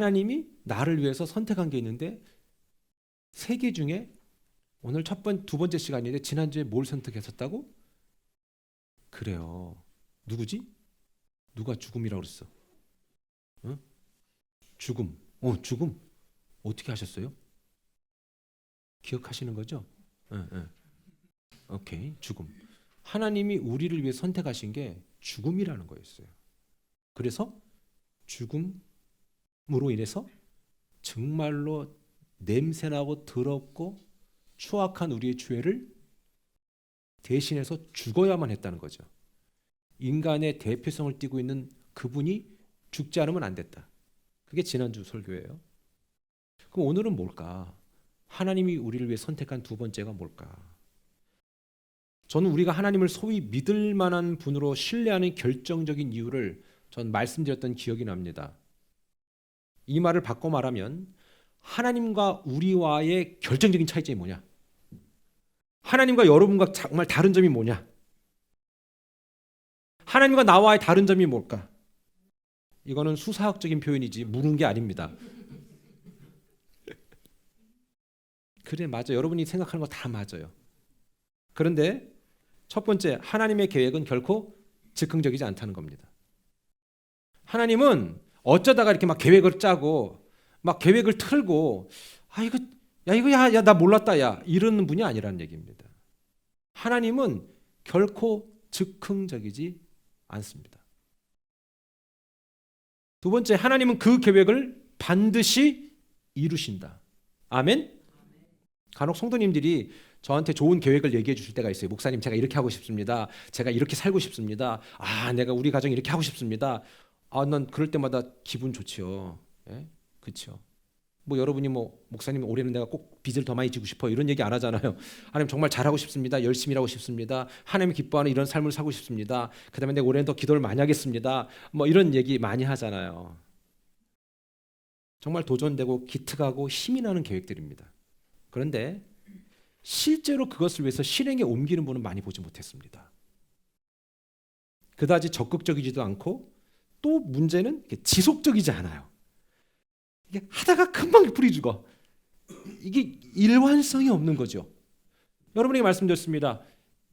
하나님이 나를 위해서 선택한 게 있는데 세 개 중에 오늘 두 번째 시간인데 지난주에 뭘 선택했었다고? 그래요. 누구지? 누가 죽음이라고 그랬어? 응? 죽음. 죽음. 어떻게 하셨어요? 기억하시는 거죠? 응, 응. 오케이. 죽음. 하나님이 우리를 위해 선택하신 게 죽음이라는 거였어요. 그래서 죽음으로 인해서 정말로 냄새나고 더럽고 추악한 우리의 죄를 대신해서 죽어야만 했다는 거죠. 인간의 대표성을 띠고 있는 그분이 죽지 않으면 안 됐다. 그게 지난주 설교예요. 그럼 오늘은 뭘까? 하나님이 우리를 위해 선택한 두 번째가 뭘까? 저는 우리가 하나님을 소위 믿을 만한 분으로 신뢰하는 결정적인 이유를 전 말씀드렸던 기억이 납니다. 이 말을 바꿔 말하면 하나님과 우리와의 결정적인 차이점이 뭐냐? 하나님과 여러분과 정말 다른 점이 뭐냐? 하나님과 나와의 다른 점이 뭘까? 이거는 수사학적인 표현이지 물은 게 아닙니다. 그래, 맞아. 여러분이 생각하는 거 다 맞아요. 그런데 첫 번째, 하나님의 계획은 결코 즉흥적이지 않다는 겁니다. 하나님은 어쩌다가 이렇게 막 계획을 짜고 막 계획을 틀고 이거 나 몰랐다 야 이러는 분이 아니라는 얘기입니다. 하나님은 결코 즉흥적이지 않습니다. 두 번째, 하나님은 그 계획을 반드시 이루신다. 아멘? 간혹 성도님들이 저한테 좋은 계획을 얘기해 주실 때가 있어요. 목사님, 제가 이렇게 하고 싶습니다. 제가 이렇게 살고 싶습니다. 내가 우리 가정 이렇게 하고 싶습니다. 난 그럴 때마다 기분 좋지요. 예? 그렇죠. 여러분이 목사님 올해는 내가 꼭 빚을 더 많이 지고 싶어 이런 얘기 안 하잖아요. 하나님 정말 잘하고 싶습니다. 열심히 일하고 싶습니다. 하나님이 기뻐하는 이런 삶을 살고 싶습니다. 그다음에 내가 올해는 더 기도를 많이 하겠습니다. 이런 얘기 많이 하잖아요. 정말 도전되고 기특하고 힘이 나는 계획들입니다. 그런데 실제로 그것을 위해서 실행에 옮기는 분은 많이 보지 못했습니다. 그다지 적극적이지도 않고 또 문제는 지속적이지 않아요. 이게 하다가 금방 불이 죽어. 이게 일관성이 없는 거죠. 여러분에게 말씀드렸습니다.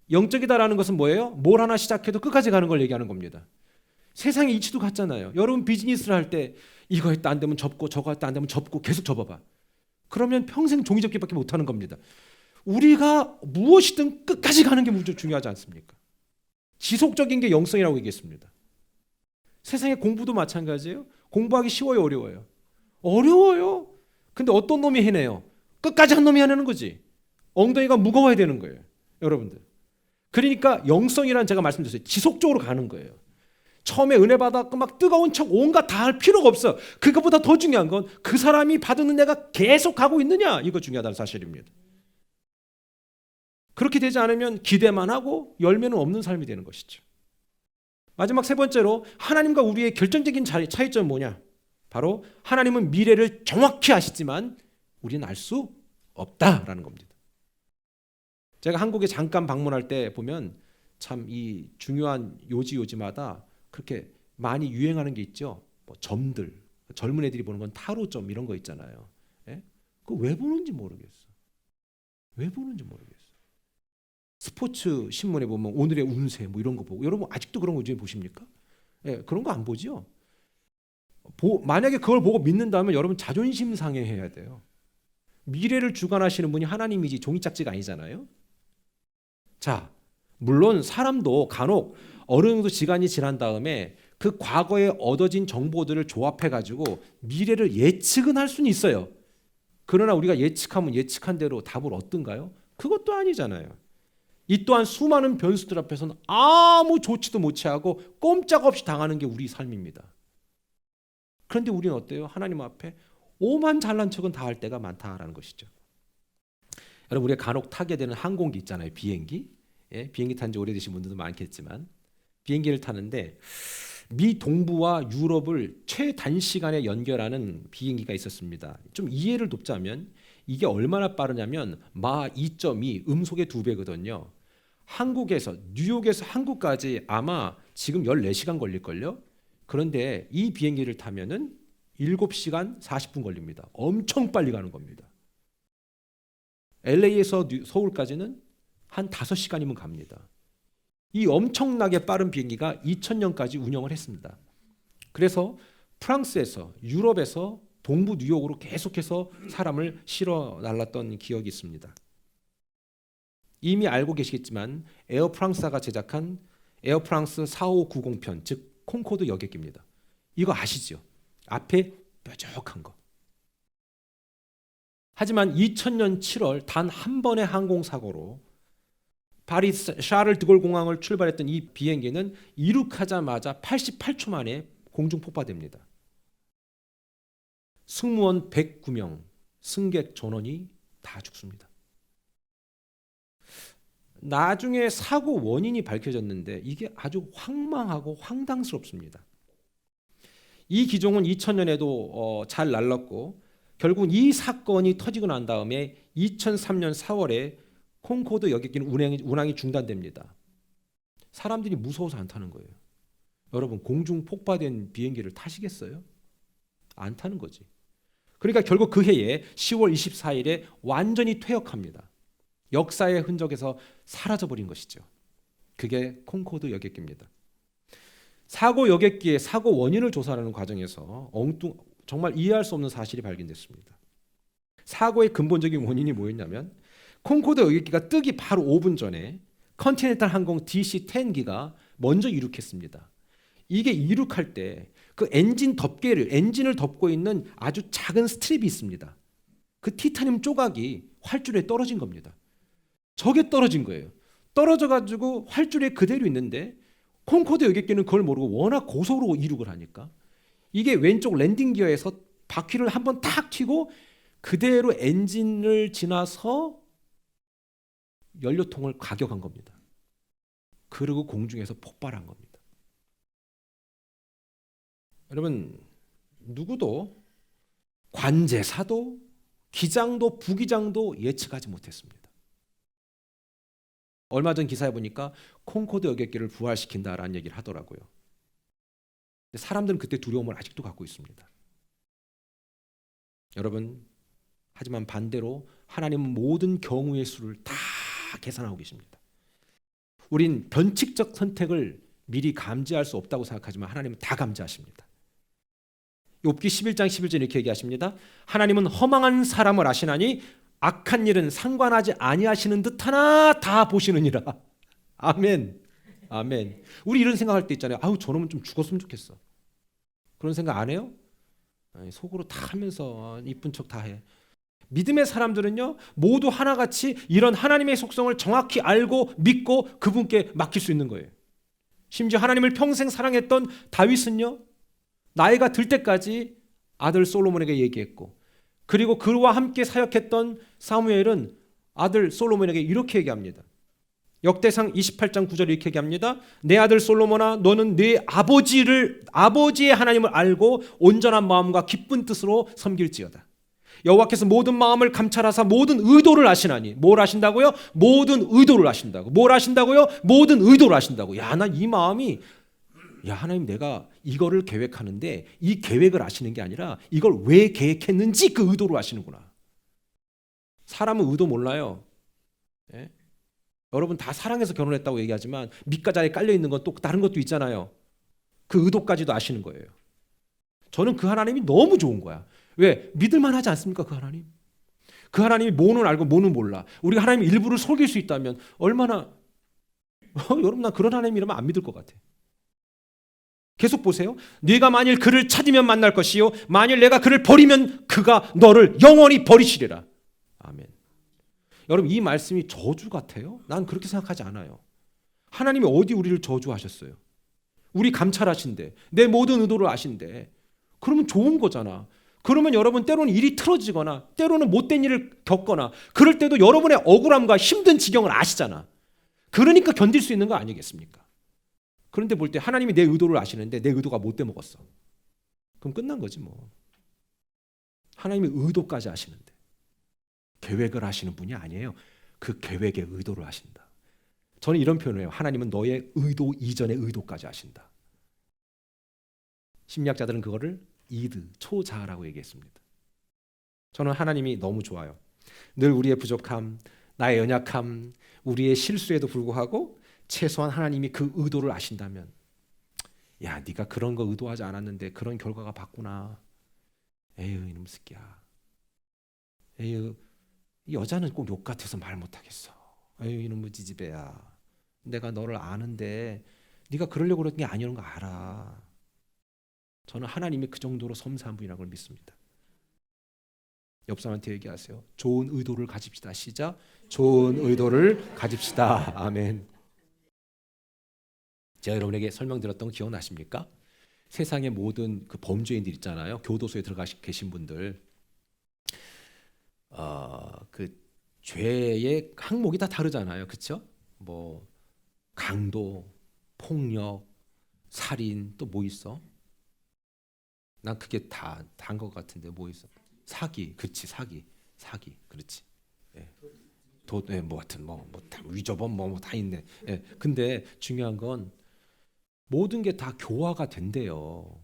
영적이다라는 것은 뭐예요? 뭘 하나 시작해도 끝까지 가는 걸 얘기하는 겁니다. 세상의 이치도 같잖아요. 여러분 비즈니스를 할 때 이거 했다 안 되면 접고 저거 했다 안 되면 접고 계속 접어봐. 그러면 평생 종이접기밖에 못하는 겁니다. 우리가 무엇이든 끝까지 가는 게 무척 중요하지 않습니까? 지속적인 게 영성이라고 얘기했습니다. 세상의 공부도 마찬가지예요. 공부하기 쉬워요, 어려워요? 어려워요. 근데 어떤 놈이 해내요? 끝까지 한 놈이 해내는 거지. 엉덩이가 무거워야 되는 거예요, 여러분들. 그러니까 영성이란 제가 말씀드렸어요. 지속적으로 가는 거예요. 처음에 은혜 받았고 막 뜨거운 척 온갖 다 할 필요가 없어. 그것보다 더 중요한 건 그 사람이 받은 은혜가 계속 가고 있느냐, 이거 중요하다는 사실입니다. 그렇게 되지 않으면 기대만 하고 열매는 없는 삶이 되는 것이죠. 마지막 세 번째로 하나님과 우리의 결정적인 차이점은 뭐냐? 바로 하나님은 미래를 정확히 아시지만 우리는 알 수 없다라는 겁니다. 제가 한국에 잠깐 방문할 때 보면 참 이 중요한 요지마다 그렇게 많이 유행하는 게 있죠. 점들, 젊은 애들이 보는 건 타로점 이런 거 있잖아요. 예? 그거 왜 보는지 모르겠어. 왜 보는지 모르겠어. 스포츠 신문에 보면 오늘의 운세 이런 거 보고, 여러분 아직도 그런 거 요즘에 보십니까? 예, 그런 거 안 보죠. 만약에 그걸 보고 믿는다면 여러분 자존심 상해해야 돼요. 미래를 주관하시는 분이 하나님이지 종이짝지가 아니잖아요. 자, 물론 사람도 간혹 어느 정도 시간이 지난 다음에 그 과거에 얻어진 정보들을 조합해가지고 미래를 예측은 할 수는 있어요. 그러나 우리가 예측하면 예측한 대로 답을 얻든가요? 그것도 아니잖아요. 이 또한 수많은 변수들 앞에서는 아무 조치도 못 취하고 꼼짝없이 당하는 게 우리 삶입니다. 그런데 우리는 어때요? 하나님 앞에 오만 잘난 척은 다 할 때가 많다라는 것이죠. 여러분, 우리가 간혹 타게 되는 항공기 있잖아요. 비행기. 예, 비행기 탄 지 오래되신 분들도 많겠지만 비행기를 타는데 미 동부와 유럽을 최단시간에 연결하는 비행기가 있었습니다. 좀 이해를 돕자면 이게 얼마나 빠르냐면 마 2.2 음속의 2배거든요. 한국에서 뉴욕에서 한국까지 아마 지금 14시간 걸릴걸요. 그런데 이 비행기를 타면은 7시간 40분 걸립니다. 엄청 빨리 가는 겁니다. LA에서 서울까지는 한 5시간이면 갑니다. 이 엄청나게 빠른 비행기가 2000년까지 운영을 했습니다. 그래서 프랑스에서, 유럽에서 동부 뉴욕으로 계속해서 사람을 실어 날랐던 기억이 있습니다. 이미 알고 계시겠지만 에어프랑스가 제작한 에어프랑스 4590편, 즉 콩코드 여객기입니다. 이거 아시죠? 앞에 뾰족한 거. 하지만 2000년 7월 단 한 번의 항공사고로 파리 샤를 드골 공항을 출발했던 이 비행기는 이륙하자마자 88초 만에 공중 폭파됩니다. 승무원 109명, 승객 전원이 다 죽습니다. 나중에 사고 원인이 밝혀졌는데 이게 아주 황망하고 황당스럽습니다. 이 기종은 2000년에도 잘 날랐고 결국 이 사건이 터지고 난 다음에 2003년 4월에 콩코드 여객기는 운항이 중단됩니다. 사람들이 무서워서 안 타는 거예요. 여러분, 공중 폭파된 비행기를 타시겠어요? 안 타는 거지. 그러니까 결국 그 해에 10월 24일에 완전히 퇴역합니다. 역사의 흔적에서 사라져버린 것이죠. 그게 콩코드 여객기입니다. 사고 여객기의 사고 원인을 조사하는 과정에서 정말 이해할 수 없는 사실이 발견됐습니다. 사고의 근본적인 원인이 뭐였냐면 콩코드 여객기가 뜨기 바로 5분 전에 컨티넨탈 항공 DC-10기가 먼저 이륙했습니다. 이게 이륙할 때 그 엔진을 덮고 있는 아주 작은 스트립이 있습니다. 그 티타늄 조각이 활주로에 떨어진 겁니다. 저게 떨어진 거예요. 떨어져 가지고 활주로에 그대로 있는데 콩코드 여객기는 그걸 모르고 워낙 고속으로 이륙을 하니까 이게 왼쪽 랜딩 기어에서 바퀴를 한번 탁 튀고 그대로 엔진을 지나서 연료통을 가격한 겁니다. 그리고 공중에서 폭발한 겁니다. 여러분, 누구도 관제사도 기장도 부기장도 예측하지 못했습니다. 얼마 전 기사에 보니까 콩코드 여객기를 부활시킨다라는 얘기를 하더라고요. 근데 사람들은 그때 두려움을 아직도 갖고 있습니다. 여러분, 하지만 반대로 하나님은 모든 경우의 수를 다 계산하고 계십니다. 우린 변칙적 선택을 미리 감지할 수 없다고 생각하지만 하나님은 다 감지하십니다. 욥기 11장 11절 이렇게 얘기하십니다. 하나님은 허망한 사람을 아시나니 악한 일은 상관하지 아니하시는 듯하나 다 보시느니라. 아멘. 아멘. 우리 이런 생각할 때 있잖아요. 아우, 저놈은 좀 죽었으면 좋겠어. 그런 생각 안 해요? 아니, 속으로 다 하면서 이쁜 척 다 해. 믿음의 사람들은요, 모두 하나같이 이런 하나님의 속성을 정확히 알고 믿고 그분께 맡길 수 있는 거예요. 심지어 하나님을 평생 사랑했던 다윗은요, 나이가 들 때까지 아들 솔로몬에게 얘기했고, 그리고 그와 함께 사역했던 사무엘은 아들 솔로몬에게 이렇게 얘기합니다. 역대상 28장 9절 이렇게 얘기합니다. 내 아들 솔로몬아, 너는 네 아버지의 하나님을 알고 온전한 마음과 기쁜 뜻으로 섬길지어다. 여호와께서 모든 마음을 감찰하사 모든 의도를 아시나니. 뭘 아신다고요? 모든 의도를 아신다고. 뭘 아신다고요? 모든 의도를 아신다고. 야, 나 이 마음이, 야, 하나님, 내가 이거를 계획하는데 이 계획을 아시는 게 아니라 이걸 왜 계획했는지 그 의도를 아시는구나. 사람은 의도 몰라요. 예? 여러분 다 사랑해서 결혼했다고 얘기하지만 밑가자에 깔려있는 건 또 다른 것도 있잖아요. 그 의도까지도 아시는 거예요. 저는 그 하나님이 너무 좋은 거야. 왜? 믿을만 하지 않습니까? 그 하나님. 그 하나님이 뭐는 알고 뭐는 몰라. 우리가 하나님 일부를 속일 수 있다면 얼마나 여러분, 난 그런 하나님이라면 안 믿을 것 같아. 계속 보세요. 네가 만일 그를 찾으면 만날 것이요 만일 내가 그를 버리면 그가 너를 영원히 버리시리라. 아멘. 여러분, 이 말씀이 저주 같아요? 난 그렇게 생각하지 않아요. 하나님이 어디 우리를 저주하셨어요? 우리 감찰하신대. 내 모든 의도를 아신대. 그러면 좋은 거잖아. 그러면 여러분, 때로는 일이 틀어지거나 때로는 못된 일을 겪거나 그럴 때도 여러분의 억울함과 힘든 지경을 아시잖아. 그러니까 견딜 수 있는 거 아니겠습니까? 그런데 볼 때 하나님이 내 의도를 아시는데 내 의도가 못돼 먹었어. 그럼 끝난 거지 뭐. 하나님의 의도까지 아시는데 계획을 하시는 분이 아니에요. 그 계획의 의도를 아신다. 저는 이런 표현을 해요. 하나님은 너의 의도 이전의 의도까지 아신다. 심리학자들은 그거를 이드, 초자라고 얘기했습니다. 저는 하나님이 너무 좋아요. 늘 우리의 부족함, 나의 연약함, 우리의 실수에도 불구하고 최소한 하나님이 그 의도를 아신다면, 야, 네가 그런 거 의도하지 않았는데 그런 결과가 봤구나. 에휴, 이놈 새끼야. 에휴, 이 여자는 꼭 욕 같아서 말 못하겠어. 에휴, 이놈의 지지배야. 내가 너를 아는데 네가 그러려고 그런 게 아니라는 거 알아. 저는 하나님이 그 정도로 섬세한 분이라는 걸 믿습니다. 옆 사람한테 얘기하세요. 좋은 의도를 가집시다. 시작. 좋은 의도를 가집시다. 아멘. 제가 여러분에게 설명드렸던 거 기억나십니까? 세상의 모든 그 범죄인들 있잖아요. 교도소에 들어가 계신 분들, 그 죄의 항목이 다 다르잖아요. 그렇죠? 뭐 강도, 폭력, 살인, 또 뭐 있어? 난 그게 다 한 것 같은데 뭐 있어? 사기, 그렇지, 사기, 그렇지. 예. 뭐 하여튼 다 위조범 뭐 다 있네. 예. 근데 중요한 건 모든 게 다 교화가 된대요.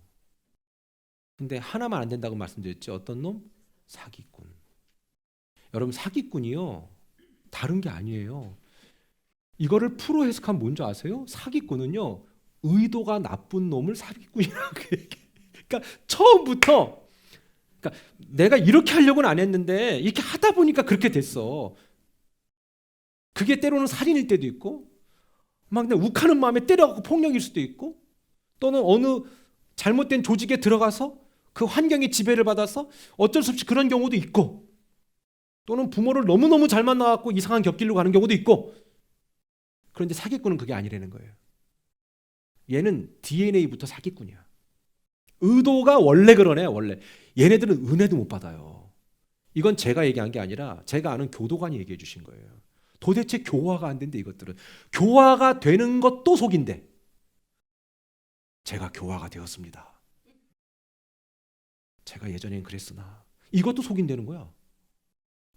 근데 하나만 안 된다고 말씀드렸죠. 어떤 놈? 사기꾼. 여러분, 사기꾼이요, 다른 게 아니에요. 이거를 프로 해석하면 뭔지 아세요? 사기꾼은요, 의도가 나쁜 놈을 사기꾼이라고 얘기해요. 그러니까 처음부터, 그러니까 내가 이렇게 하려고는 안 했는데 이렇게 하다 보니까 그렇게 됐어. 그게 때로는 살인일 때도 있고, 막 그냥 욱하는 마음에 때려갖고 폭력일 수도 있고, 또는 어느 잘못된 조직에 들어가서 그 환경의 지배를 받아서 어쩔 수 없이 그런 경우도 있고, 또는 부모를 너무너무 잘 만나갖고 이상한 곁길로 가는 경우도 있고. 그런데 사기꾼은 그게 아니라는 거예요. 얘는 DNA부터 사기꾼이야. 의도가 원래 그러네. 원래 얘네들은 은혜도 못 받아요. 이건 제가 얘기한 게 아니라 제가 아는 교도관이 얘기해 주신 거예요. 도대체 교화가 안 된대. 이것들은 교화가 되는 것도 속인데, 제가 교화가 되었습니다. 제가 예전엔 그랬으나, 이것도 속인다는 거야.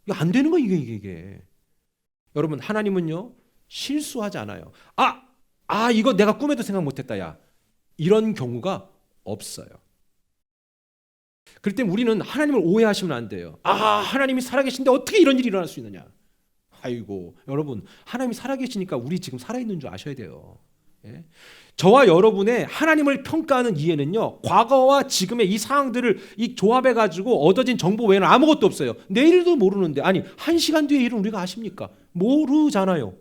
이거 안 되는 거야. 이게. 여러분, 하나님은요 실수하지 않아요. 이거 내가 꿈에도 생각 못했다. 야, 이런 경우가 없어요. 그럴 때 우리는 하나님을 오해하시면 안 돼요. 하나님이 살아계신데 어떻게 이런 일이 일어날 수 있느냐. 아이고, 여러분, 하나님이 살아계시니까 우리 지금 살아있는 줄 아셔야 돼요. 예? 저와 여러분의 하나님을 평가하는 이해는요, 과거와 지금의 이 상황들을 이 조합해 가지고 얻어진 정보 외에는 아무것도 없어요. 내일도 모르는데, 아니 1시간 뒤의 일은 우리가 아십니까? 모르잖아요.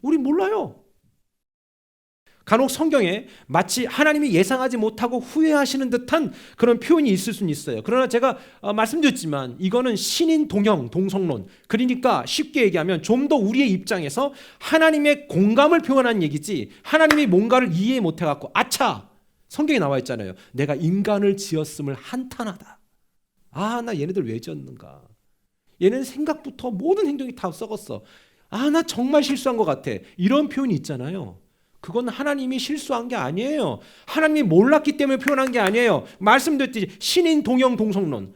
우리 몰라요. 간혹 성경에 마치 하나님이 예상하지 못하고 후회하시는 듯한 그런 표현이 있을 수는 있어요. 그러나 제가 말씀드렸지만 이거는 신인 동형 동성론, 그러니까 쉽게 얘기하면 좀 더 우리의 입장에서 하나님의 공감을 표현한 얘기지, 하나님이 뭔가를 이해 못해갖고 아차, 성경에 나와 있잖아요. 내가 인간을 지었음을 한탄하다. 나 얘네들 왜 지었는가. 얘네는 생각부터 모든 행동이 다 썩었어. 나 정말 실수한 것 같아. 이런 표현이 있잖아요. 그건 하나님이 실수한 게 아니에요. 하나님이 몰랐기 때문에 표현한 게 아니에요. 말씀드렸듯이 신인 동형 동성론,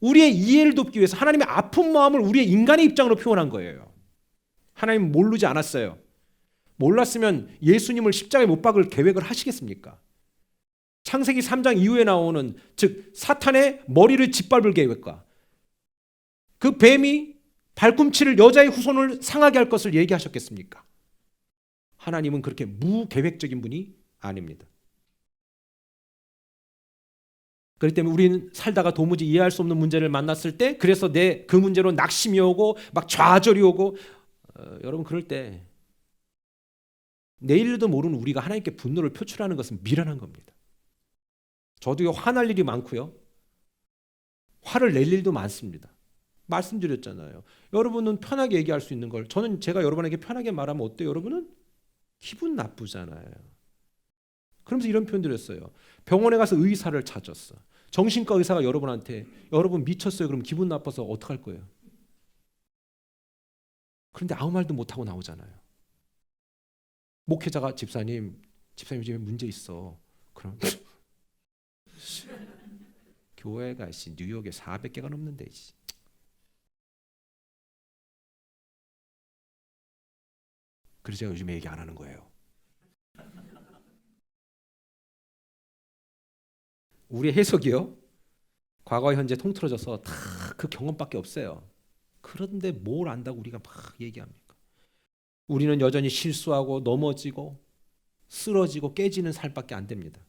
우리의 이해를 돕기 위해서 하나님의 아픈 마음을 우리의 인간의 입장으로 표현한 거예요. 하나님은 모르지 않았어요. 몰랐으면 예수님을 십자가에 못 박을 계획을 하시겠습니까? 창세기 3장 이후에 나오는, 즉 사탄의 머리를 짓밟을 계획과 그 뱀이 발꿈치를 여자의 후손을 상하게 할 것을 얘기하셨겠습니까? 하나님은 그렇게 무계획적인 분이 아닙니다. 그렇기 때문에 우리는 살다가 도무지 이해할 수 없는 문제를 만났을 때, 그래서 그 문제로 낙심이 오고 막 좌절이 오고, 여러분, 그럴 때 내일도 모르는 우리가 하나님께 분노를 표출하는 것은 미련한 겁니다. 저도 화날 일이 많고요, 화를 낼 일도 많습니다. 말씀드렸잖아요. 여러분은 편하게 얘기할 수 있는 걸, 제가 여러분에게 편하게 말하면 어때요? 여러분은 기분 나쁘잖아요. 그러면서 이런 표현 드렸어요. 병원에 가서 의사를 찾았어. 정신과 의사가 여러분한테 여러분 미쳤어요. 그럼 기분 나빠서 어떡할 거예요? 그런데 아무 말도 못하고 나오잖아요. 목회자가 집사님 집에 문제 있어. 그럼 교회가 뉴욕에 400개가 넘는데. 그래서 제가 요즘에 얘기 안 하는 거예요. 우리의 해석이요. 과거 현재 통틀어져서 다 그 경험밖에 없어요. 그런데 뭘 안다고 우리가 막 얘기합니까? 우리는 여전히 실수하고 넘어지고 쓰러지고 깨지는 삶밖에 안 됩니다.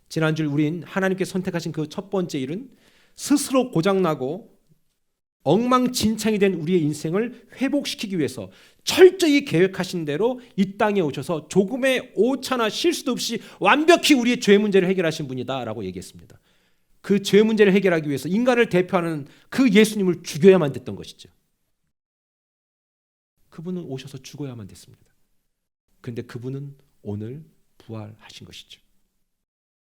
지난주 우린 하나님께 선택하신 그 첫 번째 일은 스스로 고장나고 엉망진창이 된 우리의 인생을 회복시키기 위해서 철저히 계획하신 대로 이 땅에 오셔서 조금의 오차나 실수도 없이 완벽히 우리의 죄 문제를 해결하신 분이다라고 얘기했습니다. 그 죄 문제를 해결하기 위해서 인간을 대표하는 그 예수님을 죽여야만 됐던 것이죠. 그분은 오셔서 죽어야만 됐습니다. 그런데 그분은 오늘 부활하신 것이죠.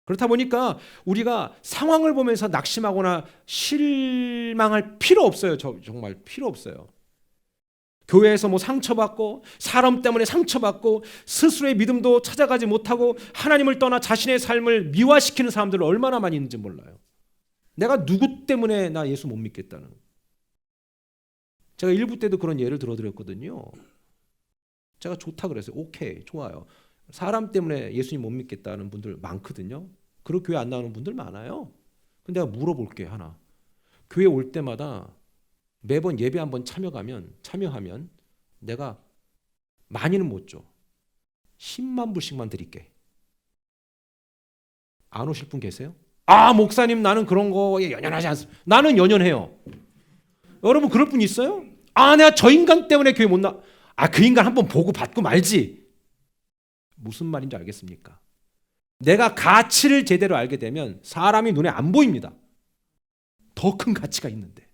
그렇다 보니까 우리가 상황을 보면서 낙심하거나 실망할 필요 없어요. 정말 필요 없어요. 교회에서 뭐 상처받고 사람 때문에 상처받고 스스로의 믿음도 찾아가지 못하고 하나님을 떠나 자신의 삶을 미화시키는 사람들 얼마나 많이 있는지 몰라요. 내가 누구 때문에 나 예수 못 믿겠다는. 제가 일부 때도 그런 예를 들어드렸거든요. 제가 좋다 그랬어요. 오케이, 좋아요. 사람 때문에 예수님 못 믿겠다는 분들 많거든요. 그리고 교회 안 나오는 분들 많아요. 근데 내가 물어볼게 하나. 교회 올 때마다 매번 예배 한번 참여하면 내가 많이는 못 줘. 10만 불씩만 드릴게. 안 오실 분 계세요? 아, 목사님 나는 그런 거에 연연하지 않습니다. 나는 연연해요. 여러분 그럴 분 있어요? 아, 내가 저 인간 때문에 교회 못 나. 아, 그 인간 한번 보고 받고 말지. 무슨 말인지 알겠습니까? 내가 가치를 제대로 알게 되면 사람이 눈에 안 보입니다. 더 큰 가치가 있는데.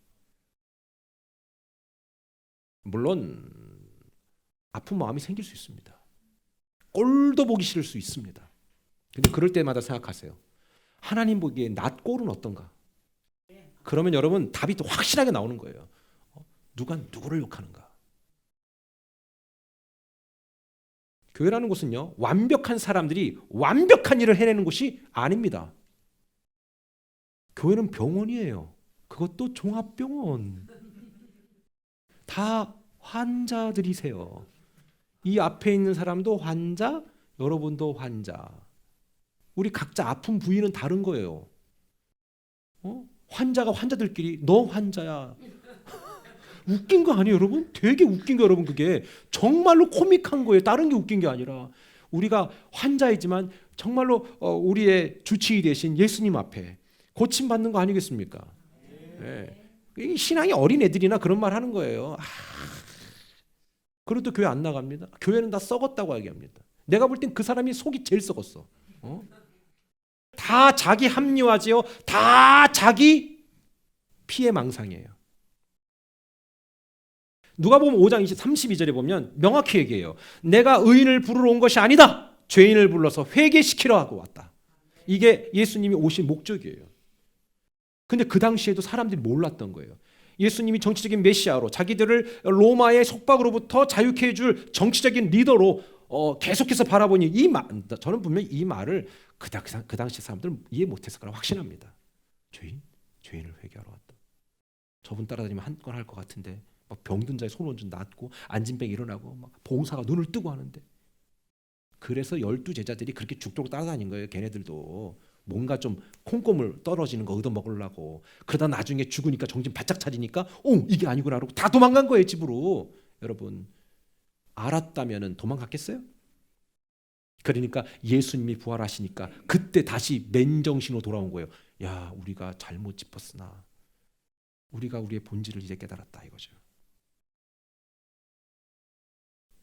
물론 아픈 마음이 생길 수 있습니다. 꼴도 보기 싫을 수 있습니다. 근데 그럴 때마다 생각하세요. 하나님 보기에 나 꼴은 어떤가? 그러면 여러분 답이 또 확실하게 나오는 거예요. 누가 누구를 욕하는가? 교회라는 곳은요, 완벽한 사람들이 완벽한 일을 해내는 곳이 아닙니다. 교회는 병원이에요. 그것도 종합병원. 다 환자들이세요. 이 앞에 있는 사람도 환자, 여러분도 환자. 우리 각자 아픈 부위는 다른 거예요. 환자가 환자들끼리 너 환자야. 웃긴 거 아니에요, 여러분? 되게 웃긴 거 여러분 그게 정말로 코믹한 거예요. 다른 게 웃긴 게 아니라 우리가 환자이지만 정말로 우리의 주치의 되신 예수님 앞에 고침받는 거 아니겠습니까? 네. 신앙이 어린 애들이나 그런 말 하는 거예요. 그래도 교회 안 나갑니다. 교회는 다 썩었다고 얘기합니다. 내가 볼 땐 그 사람이 속이 제일 썩었어. 다 자기 합리화지요. 다 자기 피해 망상이에요. 누가복음 5장 32절에 보면 명확히 얘기해요. 내가 의인을 부르러 온 것이 아니다. 죄인을 불러서 회개시키려 하고 왔다. 이게 예수님이 오신 목적이에요. 근데 그 당시에도 사람들이 몰랐던 거예요. 예수님이 정치적인 메시아로 자기들을 로마의 속박으로부터 자유케 해줄 정치적인 리더로 계속해서 바라보니 저는 분명히 이 말을 그 당시 사람들은 이해 못했을 거라 확신합니다. 죄인을 회개하러 왔다. 저분 따라다니면 한 건 할 것 같은데 막 병든 자의 손 온전 낫고 앉은 배 일어나고 막 봉사가 눈을 뜨고 하는데 그래서 12 제자들이 그렇게 죽도록 따라다닌 거예요. 걔네들도 뭔가 좀 콩고물 떨어지는 거 얻어 먹으려고. 그러다 나중에 죽으니까 정신 바짝 차리니까 이게 아니구나 그러고 다 도망간 거예요, 집으로. 여러분 알았다면 도망갔겠어요? 그러니까 예수님이 부활하시니까 그때 다시 맨정신으로 돌아온 거예요. 야, 우리가 잘못 짚었으나 우리가 우리의 본질을 이제 깨달았다 이거죠.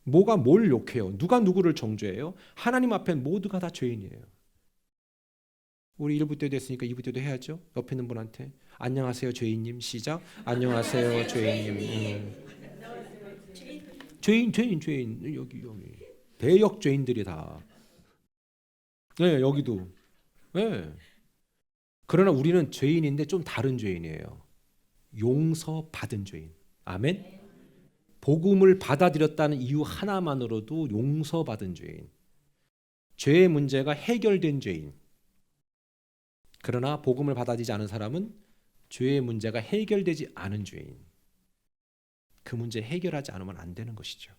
뭐가 뭘 욕해요? 누가 누구를 정죄해요? 하나님 앞엔 모두가 다 죄인이에요. 우리 1부 때도 했으니까 2부 때도 해야죠. 옆에 있는 분한테 안녕하세요 죄인님. 시작. 안녕하세요 죄인님. 죄인 여기 대역 죄인들이 다. 네, 여기도. 네. 그러나 우리는 죄인인데 좀 다른 죄인이에요. 용서받은 죄인. 아멘. 복음을 받아들였다는 이유 하나만으로도 용서받은 죄인. 죄의 문제가 해결된 죄인. 그러나 복음을 받아들이지 않은 사람은 죄의 문제가 해결되지 않은 죄인. 그 문제 해결하지 않으면 안 되는 것이죠.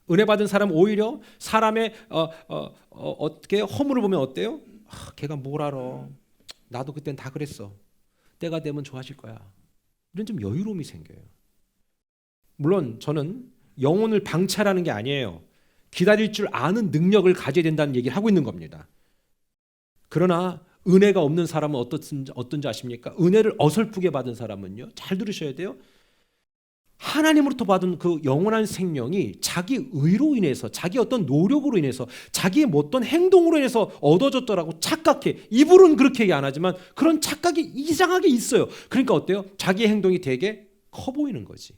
은혜 받은 사람 오히려 사람의 어떻게 허물을 보면 어때요? 걔가 뭘 알아? 나도 그땐 다 그랬어. 때가 되면 좋아질 거야. 이런 좀 여유로움이 생겨요. 물론 저는 영혼을 방치하라는 게 아니에요. 기다릴 줄 아는 능력을 가져야 된다는 얘기를 하고 있는 겁니다. 그러나 은혜가 없는 사람은 어떤지 아십니까? 은혜를 어설프게 받은 사람은요, 잘 들으셔야 돼요. 하나님으로부터 받은 그 영원한 생명이 자기 의로 인해서, 자기 어떤 노력으로 인해서, 자기의 어떤 행동으로 인해서 얻어졌더라고 착각해. 입으로는 그렇게 얘기 안 하지만 그런 착각이 이상하게 있어요. 그러니까 어때요? 자기의 행동이 되게 커 보이는 거지.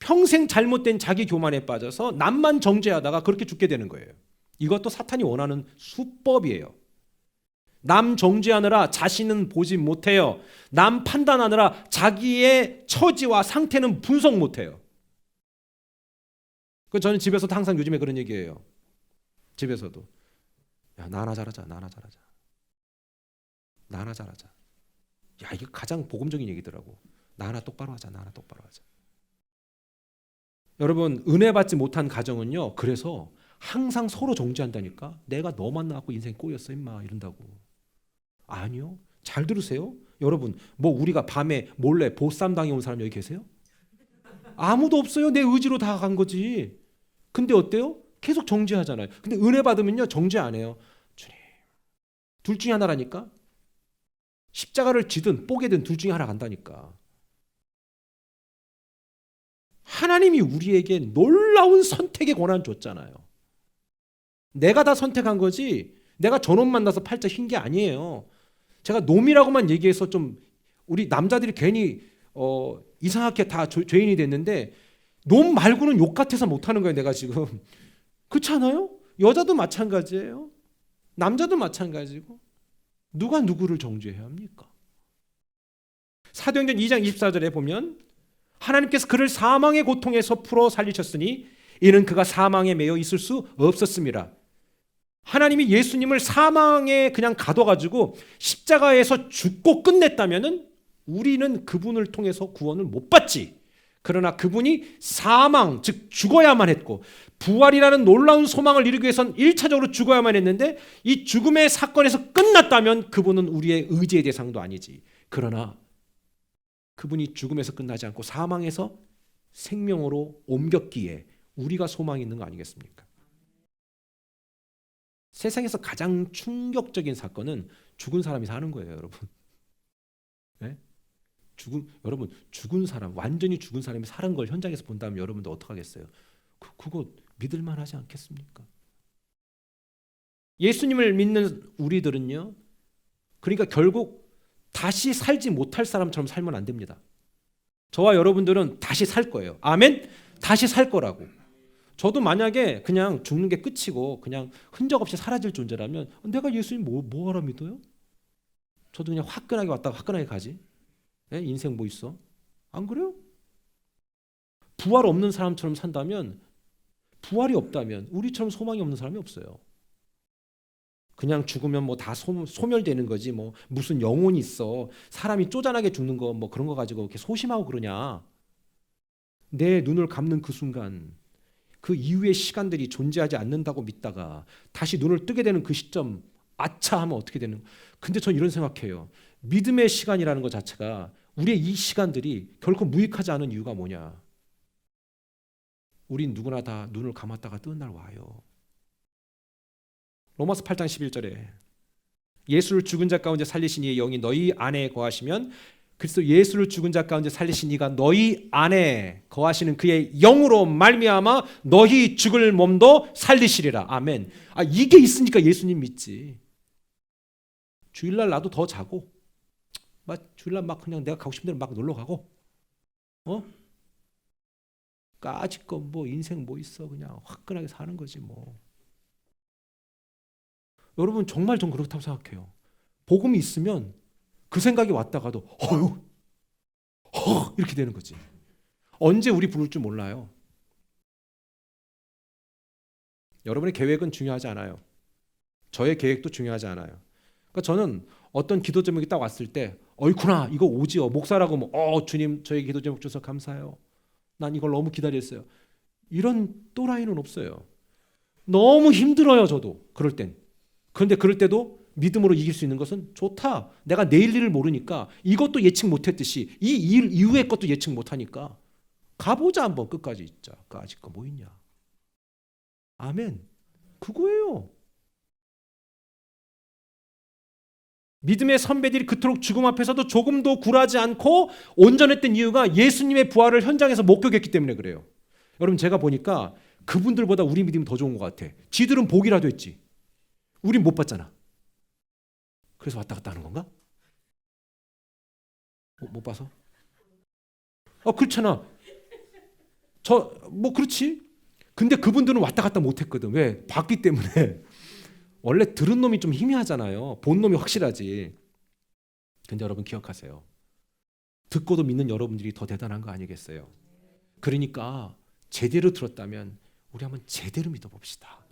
평생 잘못된 자기 교만에 빠져서 남만 정죄하다가 그렇게 죽게 되는 거예요. 이것도 사탄이 원하는 수법이에요. 남 정죄하느라 자신은 보지 못해요. 남 판단하느라 자기의 처지와 상태는 분석 못해요. 저는 집에서도 항상 요즘에 그런 얘기해요. 집에서도 야, 나 하나 잘하자. 나 하나 잘하자. 나 하나 잘하자. 야, 이게 가장 복음적인 얘기더라고. 나 하나 똑바로 하자. 나 하나 똑바로 하자. 여러분, 은혜 받지 못한 가정은요, 그래서 항상 서로 정죄한다니까. 내가 너만 낳았고 인생 꼬였어 임마 이런다고. 아니요. 잘 들으세요. 여러분, 뭐 우리가 밤에 몰래 보쌈 당해온 사람 여기 계세요? 아무도 없어요. 내 의지로 다 간 거지. 근데 어때요? 계속 정죄하잖아요. 근데 은혜 받으면요, 정죄 안 해요. 주님, 둘 중에 하나라니까. 십자가를 지든 뽀개든 둘 중에 하나 간다니까. 하나님이 우리에게 놀라운 선택의 권한 줬잖아요. 내가 다 선택한 거지 내가 저놈 만나서 팔자 흰 게 아니에요. 제가 놈이라고만 얘기해서 좀 우리 남자들이 괜히 이상하게 다 죄인이 됐는데 놈 말고는 욕 같아서 못하는 거예요. 내가 지금. 그렇지 않아요? 여자도 마찬가지예요. 남자도 마찬가지고. 누가 누구를 정죄해야 합니까? 사도행전 2장 24절에 보면 하나님께서 그를 사망의 고통에서 풀어 살리셨으니 이는 그가 사망에 매여 있을 수 없었습니다. 하나님이 예수님을 사망에 그냥 가둬가지고 십자가에서 죽고 끝냈다면은 우리는 그분을 통해서 구원을 못 받지. 그러나 그분이 사망, 즉 죽어야만 했고 부활이라는 놀라운 소망을 이루기 위해서는 1차적으로 죽어야만 했는데 이 죽음의 사건에서 끝났다면 그분은 우리의 의지의 대상도 아니지. 그러나 그분이 죽음에서 끝나지 않고 사망에서 생명으로 옮겼기에 우리가 소망이 있는 거 아니겠습니까? 세상에서 가장 충격적인 사건은 죽은 사람이 사는 거예요, 여러분. 네? 여러분, 죽은 사람, 완전히 죽은 사람이 사는 걸 현장에서 본다면 여러분도 어떡하겠어요? 그거 믿을만 하지 않겠습니까? 예수님을 믿는 우리들은요, 그러니까 결국 다시 살지 못할 사람처럼 살면 안 됩니다. 저와 여러분들은 다시 살 거예요. 아멘? 다시 살 거라고. 저도 만약에 그냥 죽는 게 끝이고 그냥 흔적 없이 사라질 존재라면 내가 예수님 뭐하러 믿어요? 저도 그냥 화끈하게 왔다가 화끈하게 가지. 네? 인생 뭐 있어? 안 그래요? 부활 없는 사람처럼 산다면, 부활이 없다면 우리처럼 소망이 없는 사람이 없어요. 그냥 죽으면 뭐 다 소멸되는 거지 뭐 무슨 영혼이 있어. 사람이 쪼잔하게 죽는 거 뭐 그런 거 가지고 이렇게 소심하고 그러냐. 내 눈을 감는 그 순간 그 이후의 시간들이 존재하지 않는다고 믿다가 다시 눈을 뜨게 되는 그 시점, 아차 하면 어떻게 되는. 근데 전 이런 생각해요. 믿음의 시간이라는 것 자체가 우리의 이 시간들이 결코 무익하지 않은 이유가 뭐냐. 우린 누구나 다 눈을 감았다가 뜨는 날 와요. 로마서 8장 11절에 예수를 죽은 자 가운데 살리신 이의 영이 너희 안에 거하시면 그리스도 예수를 죽은 자 가운데 살리신 이가 너희 안에 거하시는 그의 영으로 말미암아 너희 죽을 몸도 살리시리라. 아멘. 이게 있으니까 예수님 믿지. 주일날 나도 더 자고 주일날 막 그냥 내가 가고 싶은 대로 막 놀러 가고 까짓거 뭐 인생 뭐 있어. 그냥 화끈하게 사는 거지 뭐. 여러분 정말 전 그렇다고 생각해요. 복음이 있으면 그 생각이 왔다가도 이렇게 되는 거지. 언제 우리 부를 줄 몰라요. 여러분의 계획은 중요하지 않아요. 저의 계획도 중요하지 않아요. 그러니까 저는 어떤 기도 제목이 딱 왔을 때 어이쿠나 이거 오지요. 목사라고 뭐 주님 저희 기도 제목 주셔서 감사해요. 난 이걸 너무 기다렸어요. 이런 또라이는 없어요. 너무 힘들어요, 저도. 그럴 땐. 그런데 그럴 때도 믿음으로 이길 수 있는 것은 좋다. 내가 내일 일을 모르니까 이것도 예측 못했듯이 이 일 이후의 것도 예측 못하니까 가보자 한번 끝까지 있자. 아직 거 뭐 있냐. 아멘. 그거예요. 믿음의 선배들이 그토록 죽음 앞에서도 조금도 굴하지 않고 온전했던 이유가 예수님의 부활을 현장에서 목격했기 때문에 그래요. 여러분 제가 보니까 그분들보다 우리 믿음이 더 좋은 것 같아. 지들은 보기라도 했지. 우린 못 봤잖아. 그래서 왔다 갔다 하는 건가? 못 봐서? 그렇잖아. 그렇지. 근데 그분들은 왔다 갔다 못 했거든. 왜? 봤기 때문에. 원래 들은 놈이 좀 희미하잖아요. 본 놈이 확실하지. 근데 여러분 기억하세요. 듣고도 믿는 여러분들이 더 대단한 거 아니겠어요? 그러니까 제대로 들었다면 우리 한번 제대로 믿어봅시다.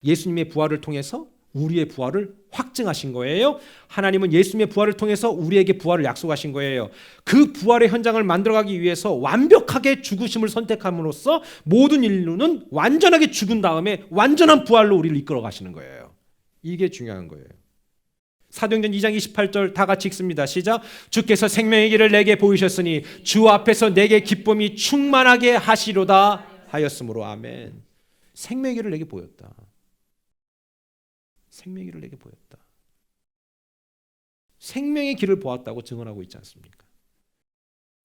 예수님의 부활을 통해서 우리의 부활을 확증하신 거예요. 하나님은 예수님의 부활을 통해서 우리에게 부활을 약속하신 거예요. 그 부활의 현장을 만들어가기 위해서 완벽하게 죽으심을 선택함으로써 모든 인류는 완전하게 죽은 다음에 완전한 부활로 우리를 이끌어 가시는 거예요. 이게 중요한 거예요. 사도행전 2장 28절 다 같이 읽습니다. 시작. 주께서 생명의 길을 내게 보이셨으니 주 앞에서 내게 기쁨이 충만하게 하시로다 하였으므로. 아멘. 생명의 길을 내게 보였다. 생명의 길을 내게 보였다. 생명의 길을 보았다고 증언하고 있지 않습니까?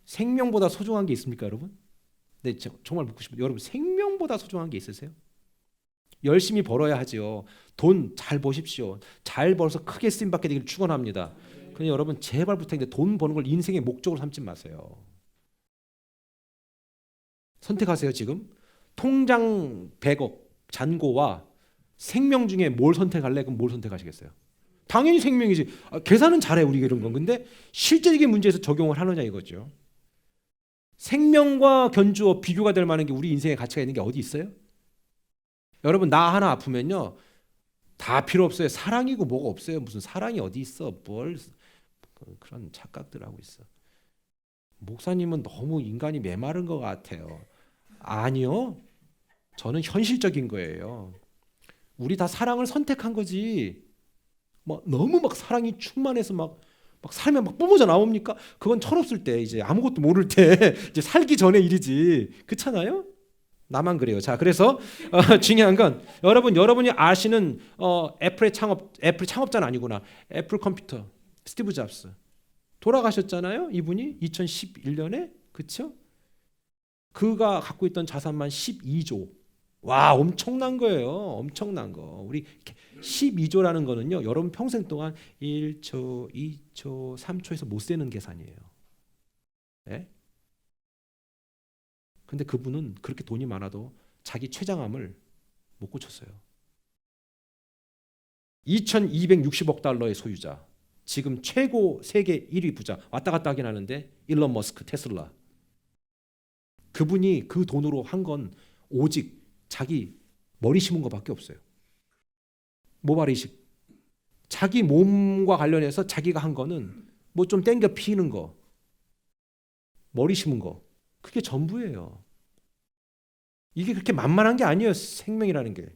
생명보다 소중한 게 있습니까, 여러분? 네, 정말 묻고 싶어요. 여러분 생명보다 소중한 게 있으세요? 열심히 벌어야 하지요. 돈 잘 버십시오. 잘 벌어서 크게 쓰임받게 되기를 축원합니다. 그런데 여러분 제발 부탁인데 돈 버는 걸 인생의 목적으로 삼지 마세요. 선택하세요. 지금 통장 100억 잔고와 생명 중에 뭘 선택할래? 그럼 뭘 선택하시겠어요? 당연히 생명이지. 계산은 잘해 우리가 이런 건. 근데 실제적인 문제에서 적용을 하느냐 이거죠. 생명과 견주어 비교가 될 만한 게 우리 인생에 가치가 있는 게 어디 있어요? 여러분 나 하나 아프면요 다 필요 없어요. 사랑이고 뭐가 없어요. 무슨 사랑이 어디 있어? 뭘 그런 착각들 하고 있어. 목사님은 너무 인간이 메마른 것 같아요. 아니요. 저는 현실적인 거예요. 우리 다 사랑을 선택한 거지. 너무 사랑이 충만해서 막 살면 뿜어져 나옵니까? 그건 철없을 때 이제 아무것도 모를 때 이제 살기 전의 일이지. 그렇잖아요? 나만 그래요. 자, 그래서 중요한 건 여러분이 아시는 애플 창업자는 아니구나. 애플 컴퓨터 스티브 잡스 돌아가셨잖아요. 이분이 2011년에 그렇죠? 그가 갖고 있던 자산만 12조. 와, 엄청난 거예요. 엄청난 거. 우리 12조라는 거는요. 여러분 평생 동안 1초, 2초, 3초에서 못 세는 계산이에요. 네? 근데 그분은 그렇게 돈이 많아도 자기 췌장암을 못 고쳤어요. 2260억 달러의 소유자. 지금 최고 세계 1위 부자. 왔다 갔다 하긴 하는데 일론 머스크 테슬라. 그분이 그 돈으로 한 건 오직 자기 머리 심은 것밖에 없어요. 모발 이식. 자기 몸과 관련해서 자기가 한 거는 뭐 좀 땡겨 피는 거. 머리 심은 거. 그게 전부예요. 이게 그렇게 만만한 게 아니에요. 생명이라는 게.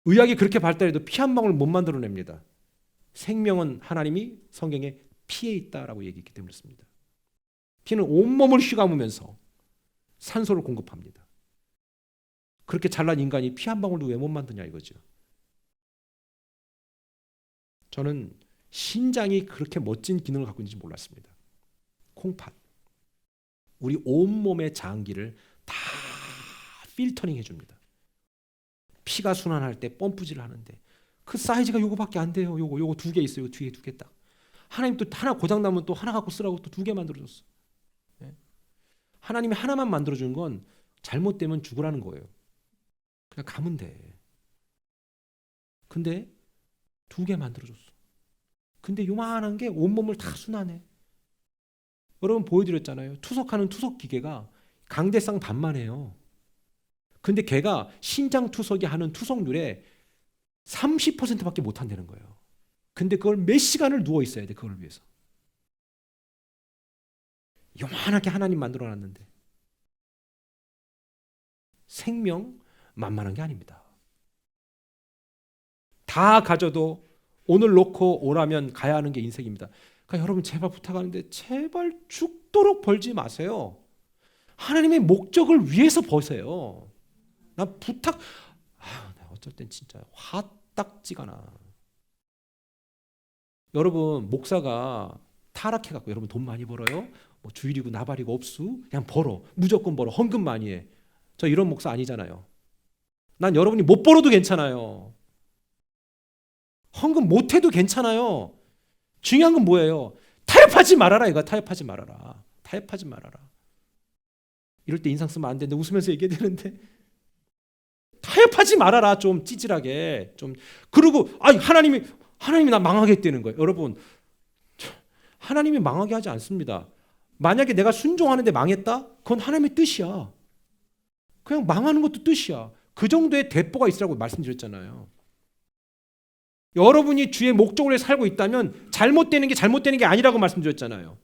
의학이 그렇게 발달해도 피 한 방울 못 만들어냅니다. 생명은 하나님이 성경에 피에 있다라고 얘기했기 때문에 그렇습니다. 피는 온몸을 휘감으면서 산소를 공급합니다. 그렇게 잘난 인간이 피 한 방울도 왜 못 만드냐 이거죠. 저는 신장이 그렇게 멋진 기능을 갖고 있는지 몰랐습니다. 콩팥. 우리 온몸의 장기를 다 필터링 해줍니다. 피가 순환할 때 펌프질을 하는데 그 사이즈가 요거밖에 안 돼요. 요거 2개 있어요. 뒤에 2개 딱. 하나님 또 하나 고장 나면 또 하나 갖고 쓰라고 또 2개 만들어줬어. 네? 하나님이 하나만 만들어준 건 잘못되면 죽으라는 거예요. 그냥 가면 돼. 근데 2개 만들어줬어. 근데 요만한 게 온몸을 다 순환해. 여러분 보여드렸잖아요. 투석하는 투석 기계가 강대상 반만 해요. 근데 걔가 신장 투석이 하는 투석률에 30%밖에 못 한다는 거예요. 근데 그걸 몇 시간을 누워 있어야 돼. 그걸 위해서. 요만하게 하나님 만들어놨는데 생명 만만한 게 아닙니다. 다 가져도 오늘 놓고 오라면 가야 하는 게 인생입니다. 그러니까 여러분 제발 부탁하는데 제발 죽도록 벌지 마세요. 하나님의 목적을 위해서 버세요. 나 부탁 어쩔 땐 진짜 화딱지가 나. 여러분 목사가 타락해갖고 여러분 돈 많이 벌어요? 뭐 주일이고 나발이고 없수 그냥 벌어. 무조건 벌어. 헌금 많이 해. 저 이런 목사 아니잖아요. 난 여러분이 못 벌어도 괜찮아요. 헌금 못해도 괜찮아요. 중요한 건 뭐예요? 타협하지 말아라. 이거 타협하지 말아라. 타협하지 말아라. 이럴 때 인상 쓰면 안 되는데 웃으면서 얘기해야 되는데 타협하지 말아라. 좀 찌질하게 좀. 그리고 하나님이 나 망하게 했다는 거예요. 여러분 하나님이 망하게 하지 않습니다. 만약에 내가 순종하는데 망했다? 그건 하나님의 뜻이야. 그냥 망하는 것도 뜻이야. 그 정도의 대포가 있으라고 말씀드렸잖아요. 여러분이 주의 목적을 위해 살고 있다면 잘못되는 게 아니라고 말씀드렸잖아요.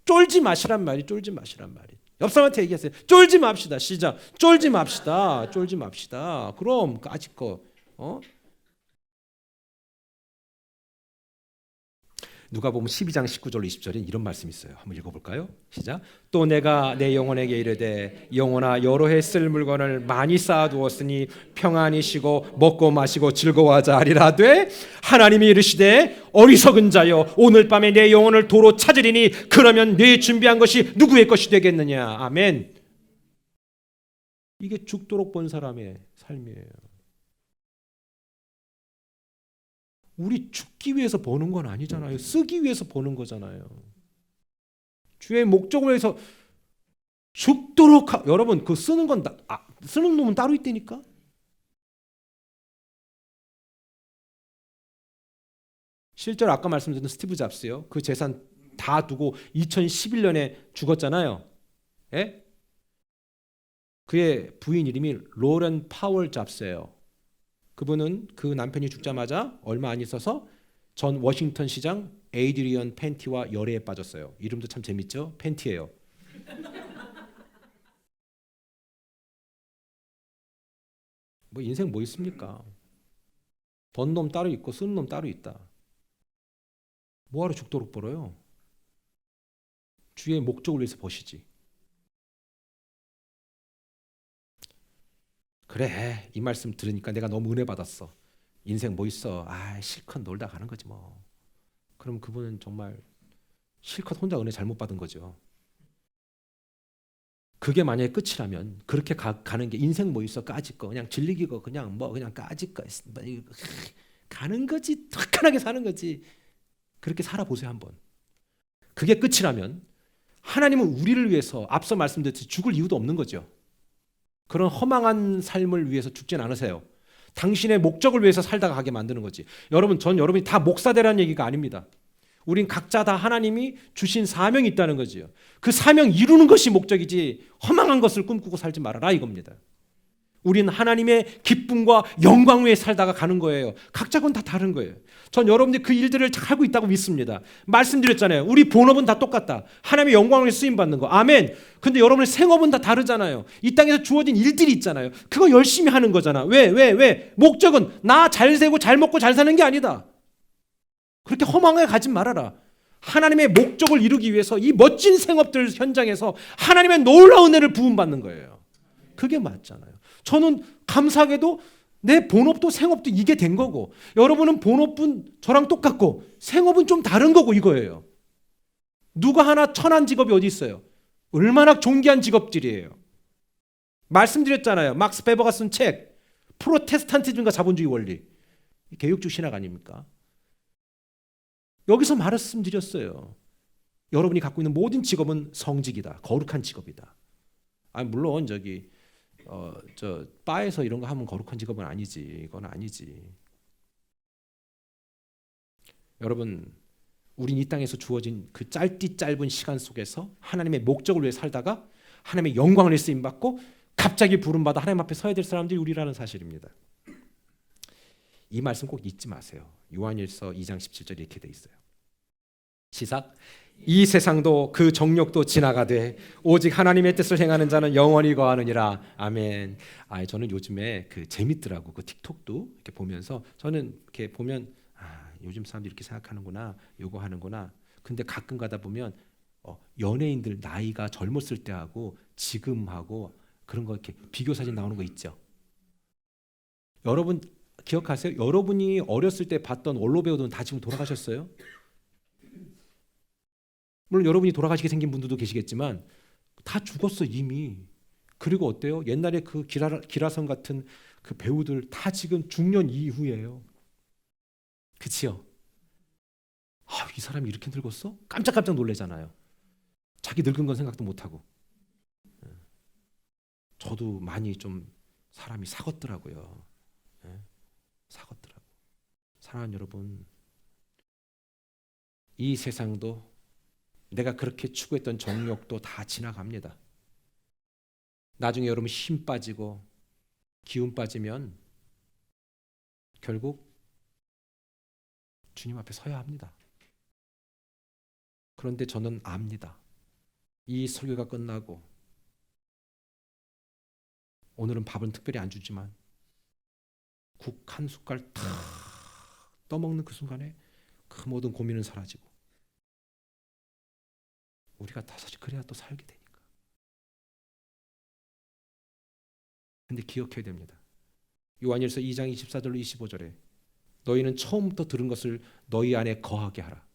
쫄지 마시란 말이 쫄지 마시란 말이. 옆 사람한테 얘기하세요. 쫄지 맙시다. 시작. 쫄지 맙시다. 쫄지 맙시다. 그럼 아직 누가 보면 12장 19절 20절에 이런 말씀이 있어요. 한번 읽어볼까요? 시작. 또 내가 내 영혼에게 이르되 영혼아 여러 해 쓸 물건을 많이 쌓아두었으니 평안히 쉬고 먹고 마시고 즐거워하자 하리라되 하나님이 이르시되 어리석은 자여 오늘 밤에 내 영혼을 도로 찾으리니 그러면 네 준비한 것이 누구의 것이 되겠느냐. 아멘. 이게 죽도록 본 사람의 삶이에요. 우리 죽기 위해서 버는 건 아니잖아요. 쓰기 위해서 버는 거잖아요. 주의 목적을 위해서 죽도록 여러분 그 쓰는 놈은 따로 있다니까. 실제로 아까 말씀드린 스티브 잡스요. 그 재산 다 두고 2011년에 죽었잖아요. 예? 그의 부인 이름이 로렌 파월 잡스예요. 그분은 그 남편이 죽자마자 얼마 안 있어서 전 워싱턴 시장 에이드리언 팬티와 열애에 빠졌어요. 이름도 참 재밌죠? 팬티예요. 뭐 인생 뭐 있습니까? 번 놈 따로 있고 쓰는 놈 따로 있다. 뭐하러 죽도록 벌어요? 주의 목적을 위해서 버시지. 그래 이 말씀 들으니까 내가 너무 은혜 받았어. 인생 뭐 있어. 실컷 놀다 가는 거지 뭐. 그럼 그분은 정말 실컷 혼자 은혜 잘못 받은 거죠. 그게 만약에 끝이라면 그렇게 가는 게 인생 뭐 있어 까짓 거 그냥 질리기고 그냥 까짓 거 가는 거지. 탁하게 사는 거지. 그렇게 살아보세요 한번. 그게 끝이라면 하나님은 우리를 위해서 앞서 말씀드렸듯이 죽을 이유도 없는 거죠. 그런 허망한 삶을 위해서 죽진 않으세요. 당신의 목적을 위해서 살다가 가게 만드는 거지. 여러분, 전 여러분이 다 목사되라는 얘기가 아닙니다. 우린 각자 다 하나님이 주신 사명이 있다는 거지요. 그 사명 이루는 것이 목적이지 허망한 것을 꿈꾸고 살지 말아라 이겁니다. 우린 하나님의 기쁨과 영광 위에 살다가 가는 거예요. 각자 건 다 다른 거예요. 전 여러분들이 그 일들을 잘 하고 있다고 믿습니다. 말씀드렸잖아요. 우리 본업은 다 똑같다. 하나님의 영광을 쓰임받는 거. 아멘. 근데 여러분의 생업은 다 다르잖아요. 이 땅에서 주어진 일들이 있잖아요. 그거 열심히 하는 거잖아. 왜? 목적은 나 잘 세고 잘 먹고 잘 사는 게 아니다. 그렇게 허망하게 가지 말아라. 하나님의 목적을 이루기 위해서 이 멋진 생업들 현장에서 하나님의 놀라운 은혜를 부음받는 거예요. 그게 맞잖아요. 저는 감사하게도 내 본업도 생업도 이게 된 거고 여러분은 본업은 저랑 똑같고 생업은 좀 다른 거고 이거예요. 누가 하나 천한 직업이 어디 있어요? 얼마나 존귀한 직업들이에요. 말씀드렸잖아요. 막스 베버가 쓴 책 프로테스탄티즘과 자본주의 원리. 개혁주 신학 아닙니까? 여기서 말씀드렸어요. 여러분이 갖고 있는 모든 직업은 성직이다. 거룩한 직업이다. 물론 저 바에서 이런 거 하면 거룩한 직업은 아니지. 이건 아니지. 여러분, 우린 이 땅에서 주어진 그 짧은 시간 속에서 하나님의 목적을 위해 살다가 하나님의 영광을 위해 쓰임 받고 갑자기 부름받아 하나님 앞에 서야 될 사람들이 우리라는 사실입니다. 이 말씀 꼭 잊지 마세요. 요한일서 2장 17절 이렇게 돼 있어요. 시작. 이 세상도 그 정욕도 지나가되 오직 하나님의 뜻을 행하는 자는 영원히 거하느니라. 아멘. 저는 요즘에 그 재밌더라고. 그 틱톡도 이렇게 보면서 저는 이렇게 보면 요즘 사람들이 이렇게 생각하는구나, 요거 하는구나. 근데 가끔 가다 보면 연예인들 나이가 젊었을 때하고 지금하고 그런 거 이렇게 비교 사진 나오는 거 있죠. 여러분 기억하세요? 여러분이 어렸을 때 봤던 원로 배우들은 다 지금 돌아가셨어요? 물론 여러분이 돌아가시게 생긴 분들도 계시겠지만 다 죽었어 이미. 그리고 어때요? 옛날에 그 기라성 같은 그 배우들 다 지금 중년 이후예요. 그치요? 이 사람이 이렇게 늙었어? 깜짝깜짝 놀래잖아요. 자기 늙은 건 생각도 못하고. 저도 많이 좀 사람이 사겄더라고요. 사겄더라고. 사랑하는 여러분, 이 세상도 내가 그렇게 추구했던 정욕도 다 지나갑니다. 나중에 여러분 힘 빠지고 기운 빠지면 결국 주님 앞에 서야 합니다. 그런데 저는 압니다. 이 설교가 끝나고 오늘은 밥은 특별히 안 주지만 국 한 숟갈 탁 떠먹는 그 순간에 그 모든 고민은 사라지고 우리가 다시 그래야 또 살게 되니까. 근데 기억해야 됩니다. 요한일서 2장 24절로 25절에 너희는 처음부터 들은 것을 너희 안에 거하게 하라.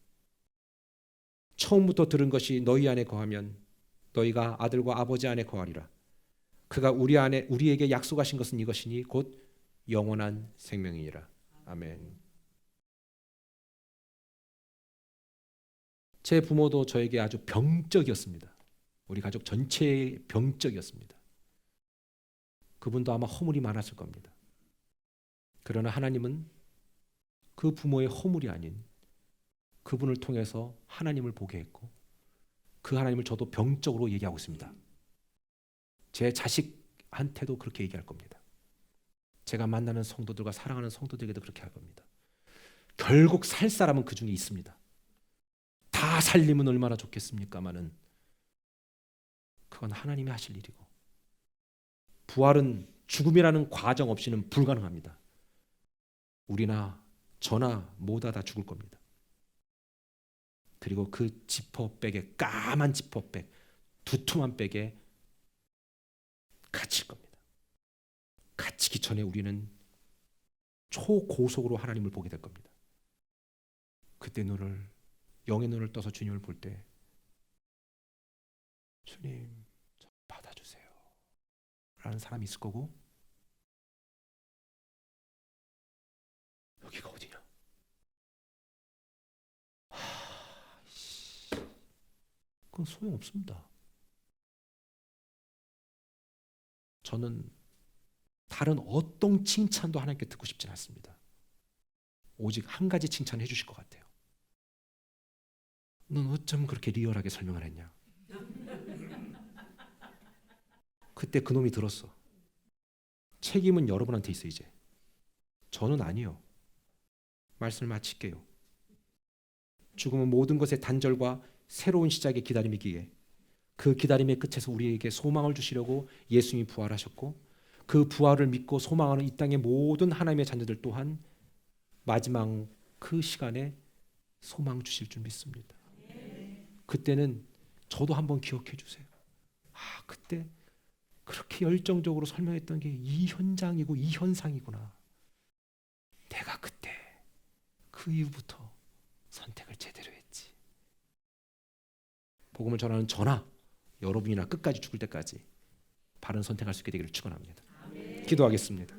처음부터 들은 것이 너희 안에 거하면 너희가 아들과 아버지 안에 거하리라. 그가 우리에게 약속하신 것은 이것이니 곧 영원한 생명이니라. 아멘. 제 부모도 저에게 아주 병적이었습니다. 우리 가족 전체의 병적이었습니다. 그분도 아마 허물이 많았을 겁니다. 그러나 하나님은 그 부모의 허물이 아닌 그분을 통해서 하나님을 보게 했고 그 하나님을 저도 병적으로 얘기하고 있습니다. 제 자식한테도 그렇게 얘기할 겁니다. 제가 만나는 성도들과 사랑하는 성도들에게도 그렇게 할 겁니다. 결국 살 사람은 그 중에 있습니다. 다 살리면 얼마나 좋겠습니까마는 그건 하나님이 하실 일이고 부활은 죽음이라는 과정 없이는 불가능합니다. 우리나 저나 모두 다 죽을 겁니다. 그리고 그 지퍼백에 까만 지퍼백 두툼한 백에 갇힐 겁니다. 갇히기 전에 우리는 초고속으로 하나님을 보게 될 겁니다. 그때 영의 눈을 떠서 주님을 볼 때 주님 저 받아주세요 라는 사람이 있을 거고 여기가 어디냐? 그건 소용없습니다. 저는 다른 어떤 칭찬도 하나님께 듣고 싶진 않습니다. 오직 한 가지 칭찬해 주실 것 같아요. 넌 어쩜 그렇게 리얼하게 설명을 했냐? 그때 그놈이 들었어. 책임은 여러분한테 있어 이제. 저는 아니요. 말씀을 마칠게요. 죽음은 모든 것의 단절과 새로운 시작의 기다림이기에 그 기다림의 끝에서 우리에게 소망을 주시려고 예수님이 부활하셨고 그 부활을 믿고 소망하는 이 땅의 모든 하나님의 자녀들 또한 마지막 그 시간에 소망 주실 줄 믿습니다. 그때는 저도 한번 기억해 주세요. 그때 그렇게 열정적으로 설명했던 게 이 현장이고 이 현상이구나. 내가 그때 그 이후부터 선택을 제대로 했지. 복음을 전하는 저나 여러분이나 끝까지 죽을 때까지 바른 선택할 수 있게 되기를 축원합니다. 기도하겠습니다.